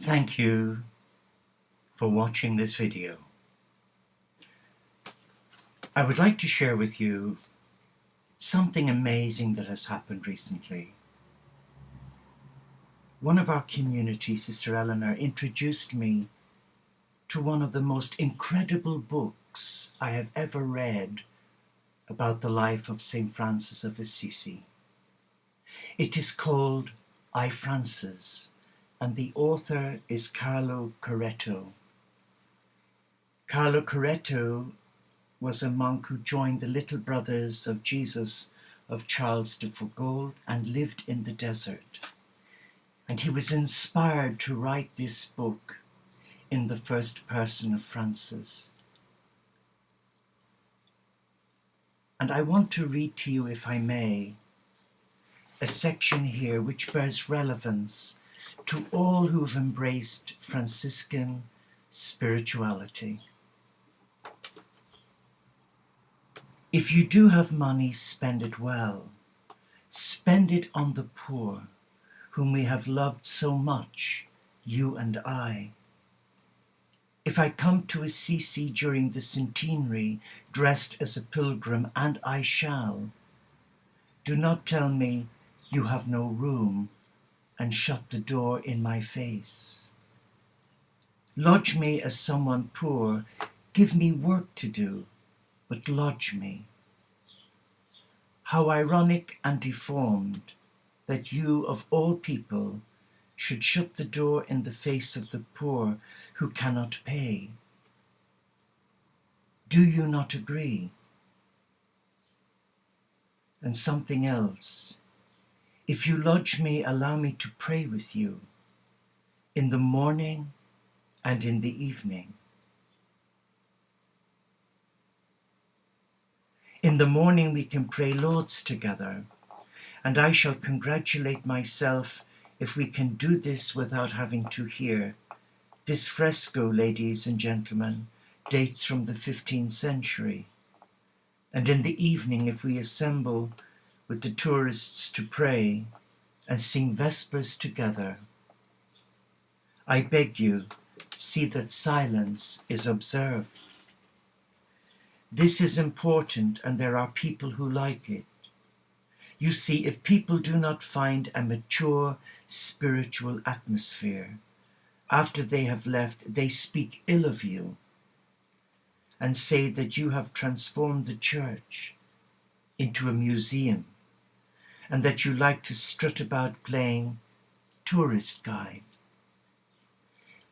Thank you for watching this video. I would like to share with you something amazing that has happened recently. One of our community, Sister Eleanor, introduced me to one of the most incredible books I have ever read about the life of St. Francis of Assisi. It is called I, Francis, and the author is Carlo Coretto. Carlo Coretto was a monk who joined the Little Brothers of Jesus of Charles de Foucauld and lived in the desert. And he was inspired to write this book in the first person of Francis. And I want to read to you, if I may, a section here which bears relevance to all who've embraced Franciscan spirituality. If you do have money, spend it well. Spend it on the poor, whom we have loved so much, you and I. If I come to Assisi during the centenary, dressed as a pilgrim, and I shall, do not tell me you have no room, and shut the door in my face. Lodge me as someone poor, give me work to do, but lodge me. How ironic and deformed that you, of all people, should shut the door in the face of the poor who cannot pay. Do you not agree? And something else. If you lodge me, allow me to pray with you in the morning and in the evening. In the morning we can pray lauds together, and I shall congratulate myself if we can do this without having to hear, this fresco, ladies and gentlemen, dates from the 15th century. And in the evening, if we assemble with the tourists to pray and sing vespers together, I beg you, see that silence is observed. This is important, and there are people who like it. You see, if people do not find a mature spiritual atmosphere, after they have left, they speak ill of you and say that you have transformed the church into a museum and that you like to strut about playing tourist guide.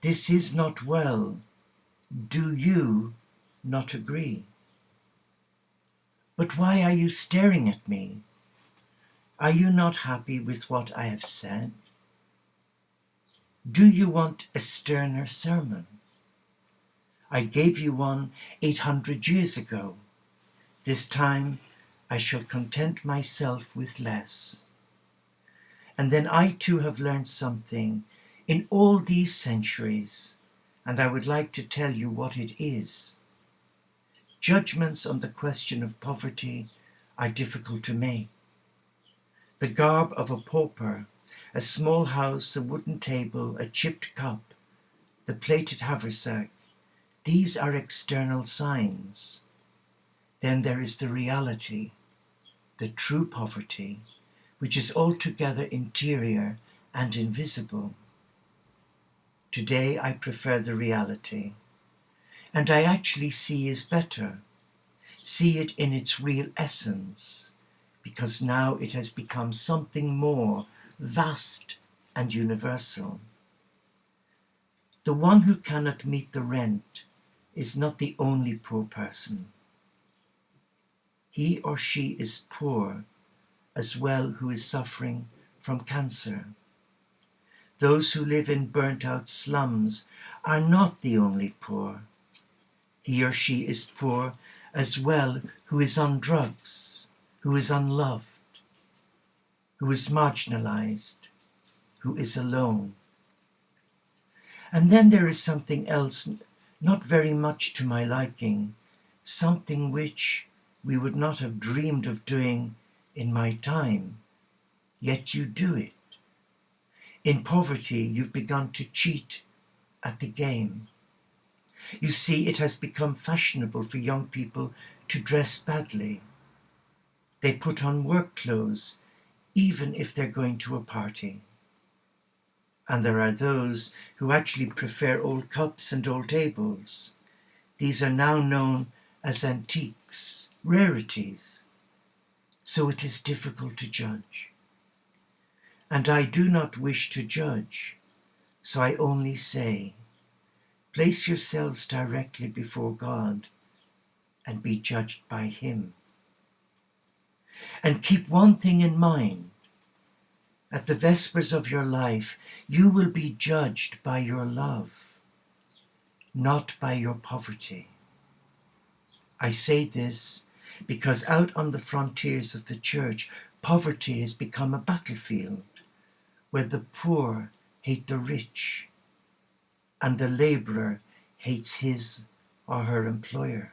This is not well. Do you not agree? But why are you staring at me? Are you not happy with what I have said? Do you want a sterner sermon? I gave you one 800 years ago. This time I shall content myself with less. And then I too have learned something in all these centuries, and I would like to tell you what it is. Judgments on the question of poverty are difficult to make. The garb of a pauper, a small house, a wooden table, a chipped cup, the plated haversack, these are external signs. Then there is the reality, the true poverty, which is altogether interior and invisible. Today I prefer the reality, and I actually see is better. See it in its real essence, because now it has become something more vast and universal. The one who cannot meet the rent is not the only poor person. He or she is poor as well who is suffering from cancer. Those who live in burnt-out slums are not the only poor. He or she is poor as well who is on drugs, who is unloved, who is marginalized, who is alone. And then there is something else, not very much to my liking, something which we would not have dreamed of doing in my time, yet you do it. In poverty, you've begun to cheat at the game. You see, it has become fashionable for young people to dress badly. They put on work clothes, even if they're going to a party. And there are those who actually prefer old cups and old tables. These are now known as antiques, rarities. So it is difficult to judge. And I do not wish to judge, so I only say, place yourselves directly before God and be judged by Him. And keep one thing in mind. At the vespers of your life, you will be judged by your love, not by your poverty. I say this because out on the frontiers of the church, poverty has become a battlefield where the poor hate the rich and the laborer hates his or her employer.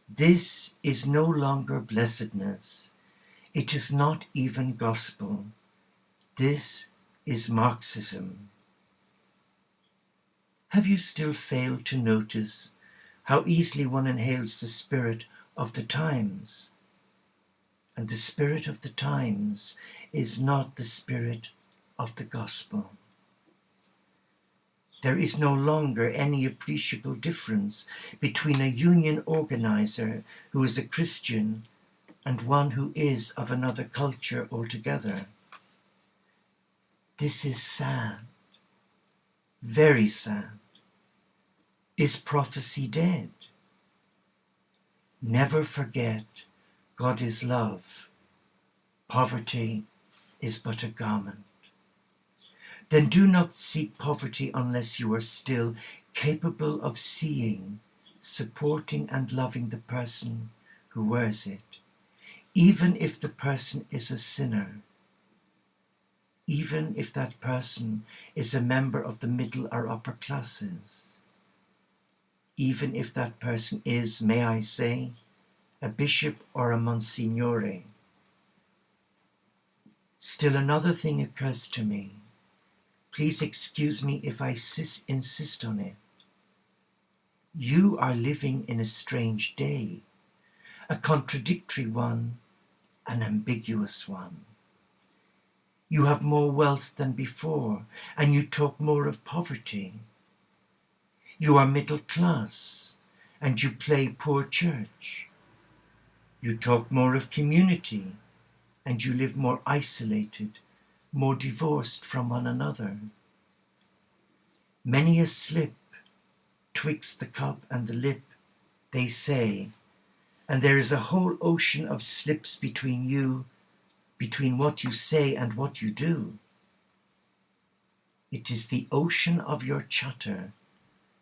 This is no longer blessedness. It is not even gospel. This is Marxism. Have you still failed to notice how easily one inhales the spirit of the times? And the spirit of the times is not the spirit of the gospel. There is no longer any appreciable difference between a union organizer who is a Christian and one who is of another culture altogether. This is sad, very sad. Is prophecy dead? Never forget, God is love. Poverty is but a garment. Then do not seek poverty unless you are still capable of seeing, supporting and loving the person who wears it, even if the person is a sinner, even if that person is a member of the middle or upper classes, even if that person is, may I say, a bishop or a monsignore. Still another thing occurs to me. Please excuse me if I insist on it. You are living in a strange day, a contradictory one, an ambiguous one. You have more wealth than before, and you talk more of poverty. You are middle class, and you play poor church. You talk more of community, and you live more isolated, more divorced from one another. Many a slip twixt the cup and the lip, they say, and there is a whole ocean of slips between you, between what you say and what you do. It is the ocean of your chatter,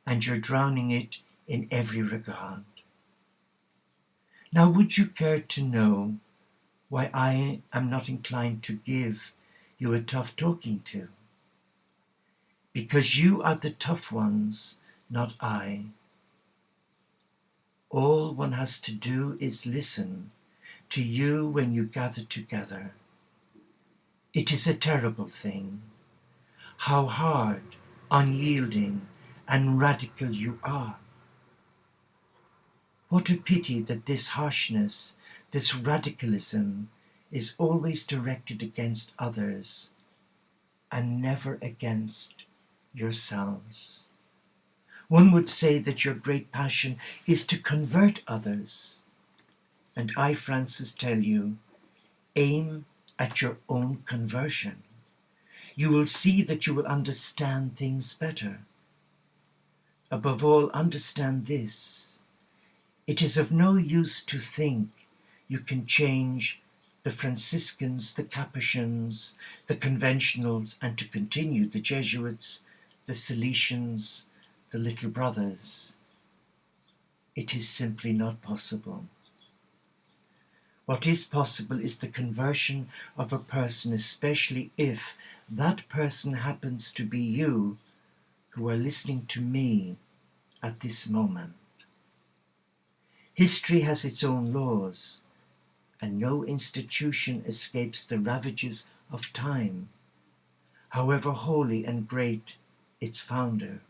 and you're drowning it in every regard. Now, would you care to know why I am not inclined to give you a tough talking to? Because you are the tough ones, not I. All one has to do is listen to you when you gather together. It is a terrible thing, how hard, unyielding, and radical you are. What a pity that this harshness, this radicalism, is always directed against others and never against yourselves. One would say that your great passion is to convert others. And I, Francis, tell you, aim at your own conversion. You will see that you will understand things better. Above all, understand this. It is of no use to think you can change the Franciscans, the Capuchins, the Conventionals, and to continue the Jesuits, the Salesians, the Little Brothers. It is simply not possible. What is possible is the conversion of a person, especially if that person happens to be you who are listening to me at this moment. History has its own laws, and no institution escapes the ravages of time. however holy and great its founder.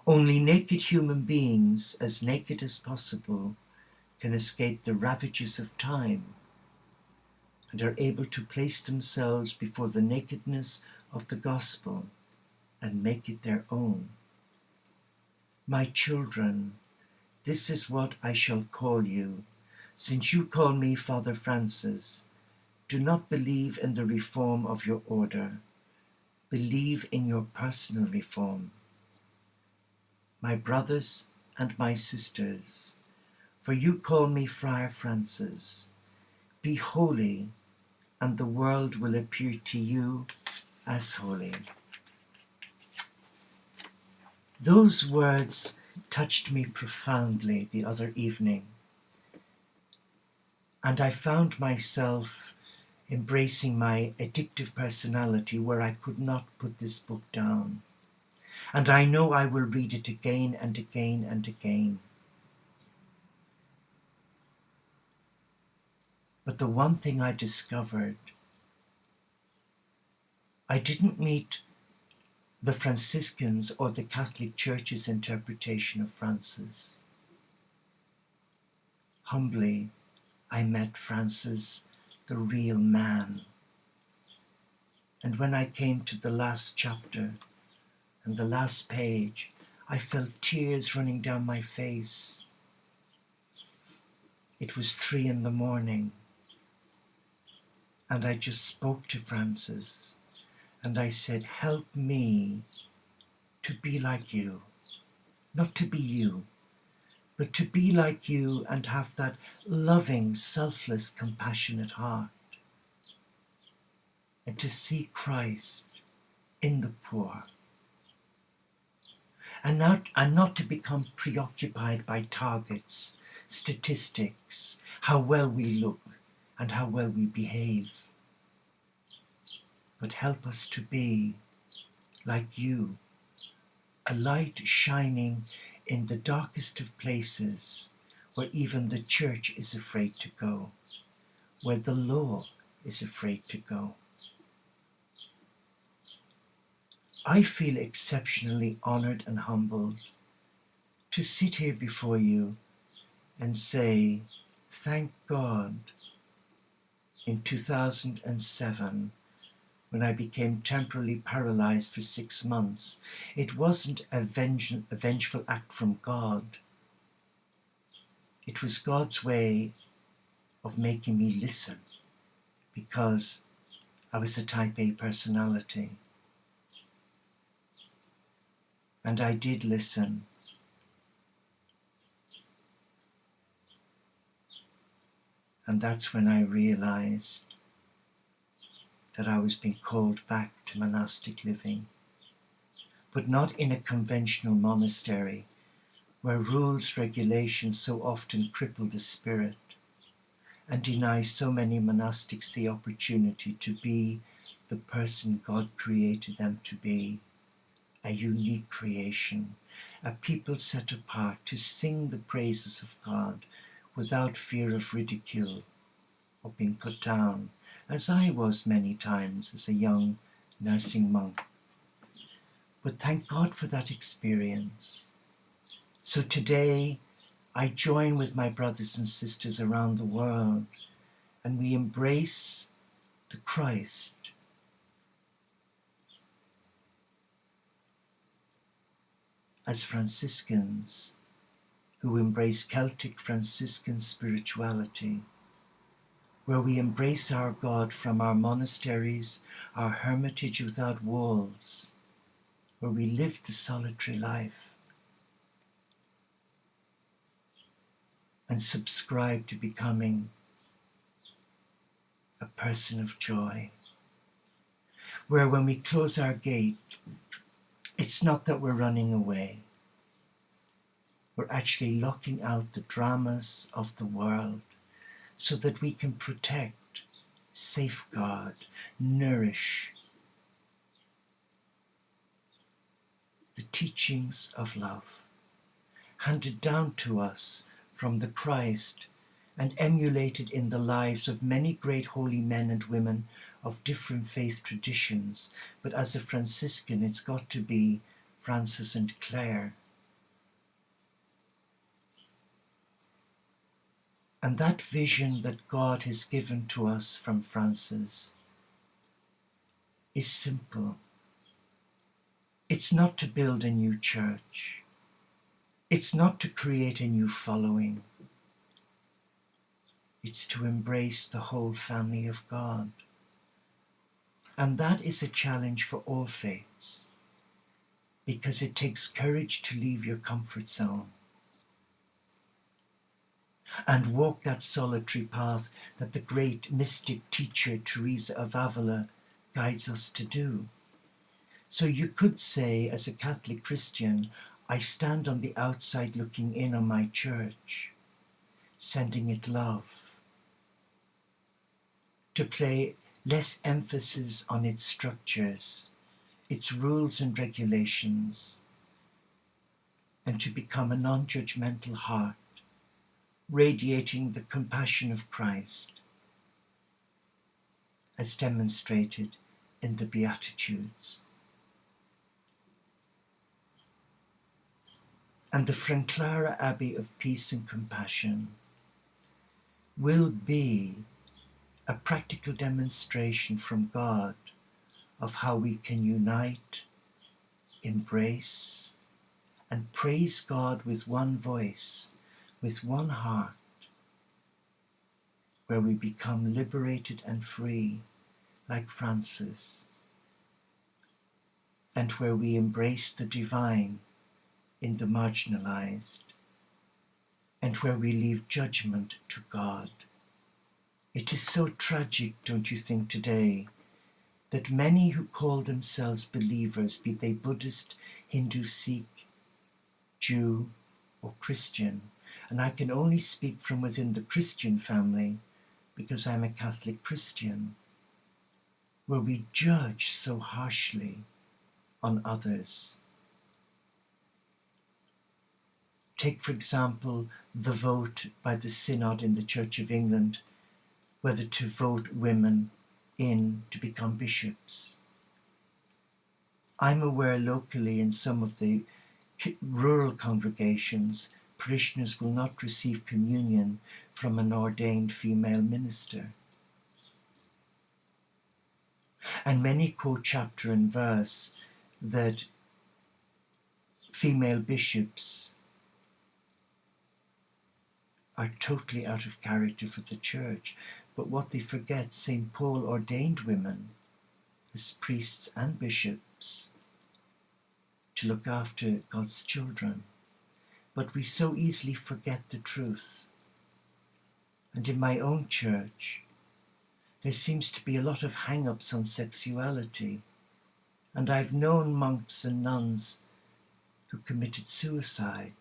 Only naked human beings, as naked as possible, can escape the ravages of time and are able to place themselves before the nakedness of the gospel and make it their own. My children, this is what I shall call you, since you call me Father Francis. Do not believe in the reform of your order. Believe in your personal reform. My brothers and my sisters, for you call me Friar Francis. Be holy, and the world will appear to you as holy. Those words touched me profoundly the other evening, and I found myself embracing my addictive personality where I could not put this book down. And I know I will read it again and again and again. But the one thing I discovered, I didn't meet the Franciscans or the Catholic Church's interpretation of Francis. Humbly, I met Francis, the real man. And when I came to the last chapter and the last page, I felt tears running down my face. It was 3 a.m, and I just spoke to Francis, and I said, help me to be like you, not to be you, but to be like you and have that loving, selfless, compassionate heart, and to see Christ in the poor, and not to become preoccupied by targets, statistics, how well we look and how well we behave, but help us to be like you, a light shining in the darkest of places where even the church is afraid to go, where the law is afraid to go. I feel exceptionally honored and humbled to sit here before you and say, thank God, in 2007, when I became temporarily paralyzed for 6 months, it wasn't a vengeful act from God. It was God's way of making me listen, because I was a type A personality. And I did listen. And that's when I realized that I was being called back to monastic living, but not in a conventional monastery where rules, regulations so often cripple the spirit and deny so many monastics the opportunity to be the person God created them to be, a unique creation, a people set apart to sing the praises of God without fear of ridicule or being put down, as I was many times as a young nursing monk. But thank God for that experience. So today I join with my brothers and sisters around the world, and we embrace the Christ as Franciscans who embrace Celtic Franciscan spirituality, where we embrace our God from our monasteries, our hermitage without walls, where we live the solitary life and subscribe to becoming a person of joy, where when we close our gate, it's not that we're running away. We're actually locking out the dramas of the world so that we can protect, safeguard, nourish the teachings of love handed down to us from the Christ and emulated in the lives of many great holy men and women of different faith traditions, but as a Franciscan, it's got to be Francis and Clare. And that vision that God has given to us from Francis is simple. It's not to build a new church. It's not to create a new following. It's to embrace the whole family of God. And that is a challenge for all faiths, because it takes courage to leave your comfort zone and walk that solitary path that the great mystic teacher Teresa of Avila guides us to do. So you could say, as a Catholic Christian, I stand on the outside looking in on my church, sending it love, to play less emphasis on its structures, its rules and regulations, and to become a non-judgmental heart, radiating the compassion of Christ, as demonstrated in the Beatitudes. And the Franclara Abbey of Peace and Compassion will be a practical demonstration from God of how we can unite, embrace, and praise God with one voice, with one heart, where we become liberated and free, like Francis, and where we embrace the divine in the marginalized, and where we leave judgment to God. It is so tragic, don't you think, today, that many who call themselves believers, be they Buddhist, Hindu, Sikh, Jew, or Christian, and I can only speak from within the Christian family because I'm a Catholic Christian, where we judge so harshly on others. Take, for example, the vote by the Synod in the Church of England, whether to vote women in to become bishops. I'm aware locally in some of the rural congregations, parishioners will not receive communion from an ordained female minister. And many quote chapter and verse that female bishops are totally out of character for the church. But what they forget, St. Paul ordained women as priests and bishops to look after God's children. But we so easily forget the truth. And in my own church, there seems to be a lot of hang-ups on sexuality. And I've known monks and nuns who committed suicide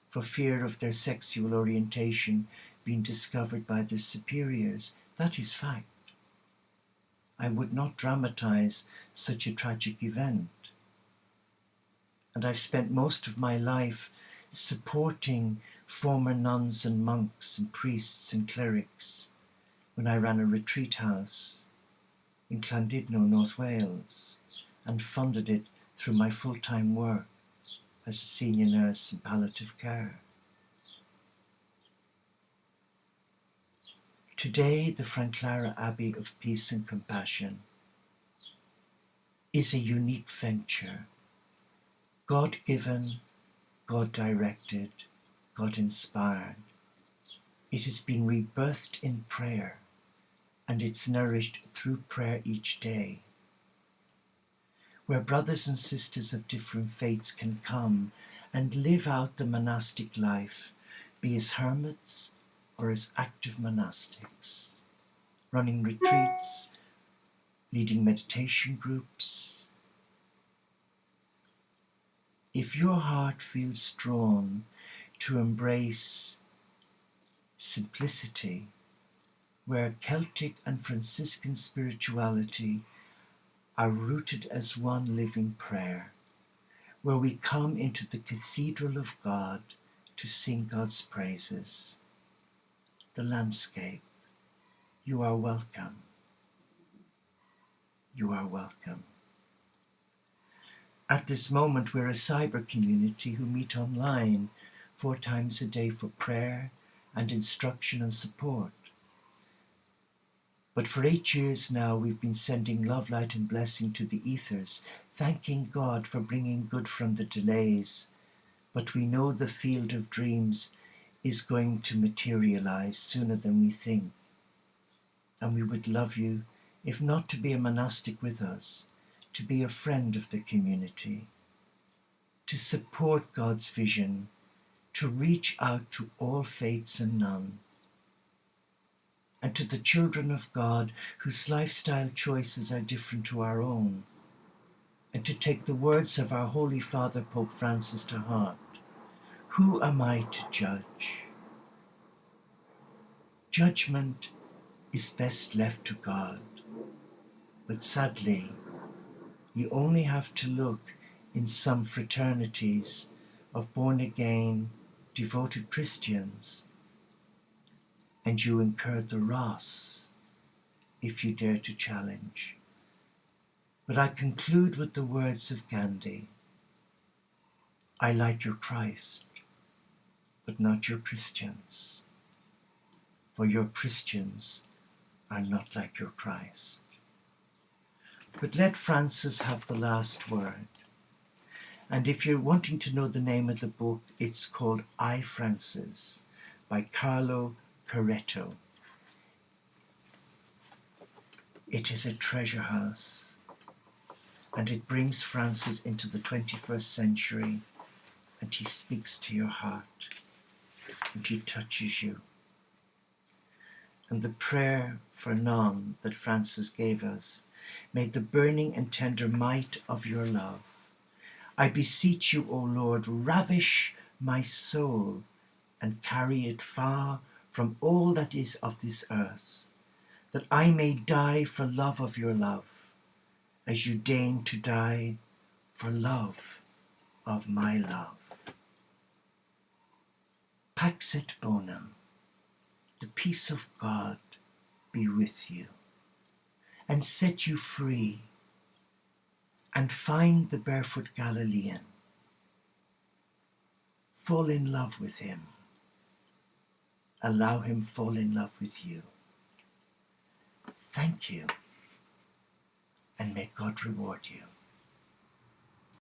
for fear of their sexual orientation being discovered by their superiors. That is fact. I would not dramatize such a tragic event. And I've spent most of my life supporting former nuns and monks and priests and clerics when I ran a retreat house in Llandudno, North Wales, and funded it through my full-time work as a senior nurse in palliative care. Today, the Franclara Abbey of Peace and Compassion is a unique venture, God-given, God-directed, God-inspired. It has been rebirthed in prayer, and it's nourished through prayer each day, where brothers and sisters of different faiths can come and live out the monastic life, be as hermits or as active monastics, running retreats, leading meditation groups. If your heart feels drawn to embrace simplicity, where Celtic and Franciscan spirituality are rooted as one living prayer, where we come into the cathedral of God to sing God's praises, the landscape, you are welcome. you are welcome. At this moment, we're a cyber community who meet online 4 times a day for prayer and instruction and support. But for 8 years now, we've been sending love, light, and blessing to the ethers, thanking God for bringing good from the delays. But we know the field of dreams is going to materialize sooner than we think. And we would love you, if not to be a monastic with us, to be a friend of the community, to support God's vision, to reach out to all faiths and none, and to the children of God whose lifestyle choices are different to our own, and to take the words of our Holy Father Pope Francis to heart. Who am I to judge? Judgment is best left to God, but sadly, you only have to look in some fraternities of born-again, devoted Christians, and you incur the wrath if you dare to challenge. But I conclude with the words of Gandhi. I like your Christ, but not your Christians, for your Christians are not like your Christ. But let Francis have the last word. And if you're wanting to know the name of the book, it's called I, Francis by Carlo Carretto. It is a treasure house, and it brings Francis into the 21st century, and he speaks to your heart, and he touches you. And the prayer for none that Francis gave us, may the burning and tender might of your love, I beseech you, O Lord, ravish my soul and carry it far from all that is of this earth, that I may die for love of your love, as you deign to die for love of my love. Pax et bonum, the peace of God be with you, and set you free, and find the barefoot Galilean. Fall in love with him. Allow him fall in love with you. Thank you, and may God reward you.